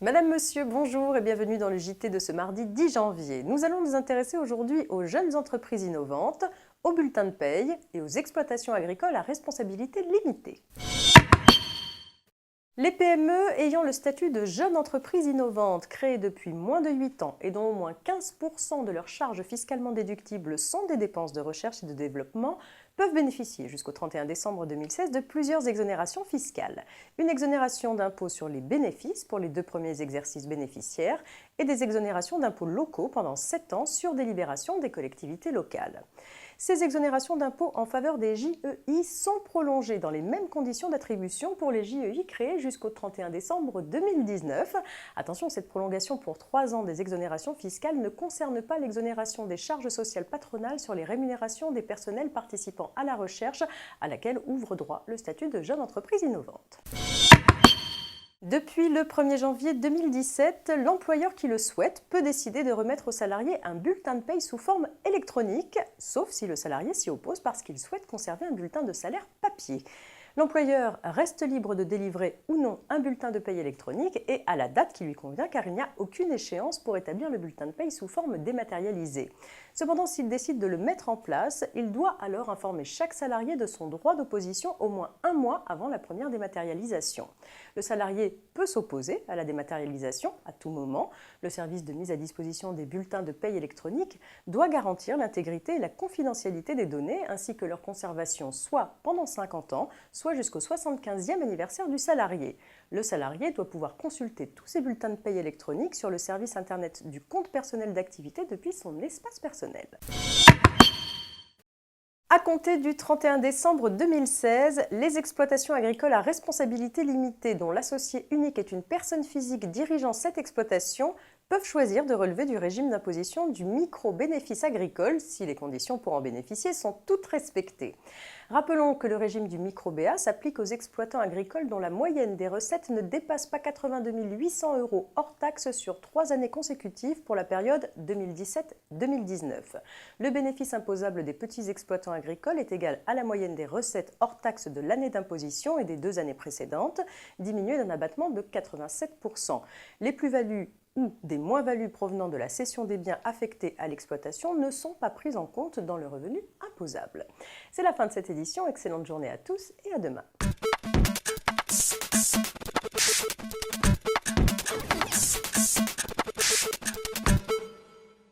Madame, Monsieur, bonjour et bienvenue dans le JT de ce mardi 10 janvier. Nous allons nous intéresser aujourd'hui aux jeunes entreprises innovantes, aux bulletins de paye et aux exploitations agricoles à responsabilité limitée. Les PME ayant le statut de jeune entreprise innovante créée depuis moins de 8 ans et dont au moins 15% de leurs charges fiscalement déductibles sont des dépenses de recherche et de développement peuvent bénéficier jusqu'au 31 décembre 2016 de plusieurs exonérations fiscales. Une exonération d'impôt sur les bénéfices pour les 2 premiers exercices bénéficiaires et des exonérations d'impôts locaux pendant 7 ans sur délibération des collectivités locales. Ces exonérations d'impôts en faveur des JEI sont prolongées dans les mêmes conditions d'attribution pour les JEI créés jusqu'au 31 décembre 2019. Attention, cette prolongation pour 3 ans des exonérations fiscales ne concerne pas l'exonération des charges sociales patronales sur les rémunérations des personnels participant à la recherche à laquelle ouvre droit le statut de jeune entreprise innovante. Depuis le 1er janvier 2017, l'employeur qui le souhaite peut décider de remettre au salarié un bulletin de paye sous forme électronique, sauf si le salarié s'y oppose parce qu'il souhaite conserver un bulletin de salaire papier. L'employeur reste libre de délivrer ou non un bulletin de paye électronique et à la date qui lui convient car il n'y a aucune échéance pour établir le bulletin de paye sous forme dématérialisée. Cependant, s'il décide de le mettre en place, il doit alors informer chaque salarié de son droit d'opposition au moins 1 mois avant la première dématérialisation. Le salarié peut s'opposer à la dématérialisation à tout moment. Le service de mise à disposition des bulletins de paye électronique doit garantir l'intégrité et la confidentialité des données ainsi que leur conservation soit pendant 50 ans, soit jusqu'au 75e anniversaire du salarié. Le salarié doit pouvoir consulter tous ses bulletins de paye électroniques sur le service internet du compte personnel d'activité depuis son espace personnel. À compter du 31 décembre 2016, les exploitations agricoles à responsabilité limitée dont l'associé unique est une personne physique dirigeant cette exploitation peuvent choisir de relever du régime d'imposition du micro-bénéfice agricole si les conditions pour en bénéficier sont toutes respectées. Rappelons que le régime du micro-BA s'applique aux exploitants agricoles dont la moyenne des recettes ne dépasse pas 82 800 € hors taxes sur 3 années consécutives pour la période 2017-2019. Le bénéfice imposable des petits exploitants agricoles est égal à la moyenne des recettes hors taxes de l'année d'imposition et des 2 années précédentes, diminuée d'un abattement de 87%. Les plus-values ou des moins-values provenant de la cession des biens affectés à l'exploitation ne sont pas prises en compte dans le revenu imposable. C'est la fin de cette édition, excellente journée à tous et à demain.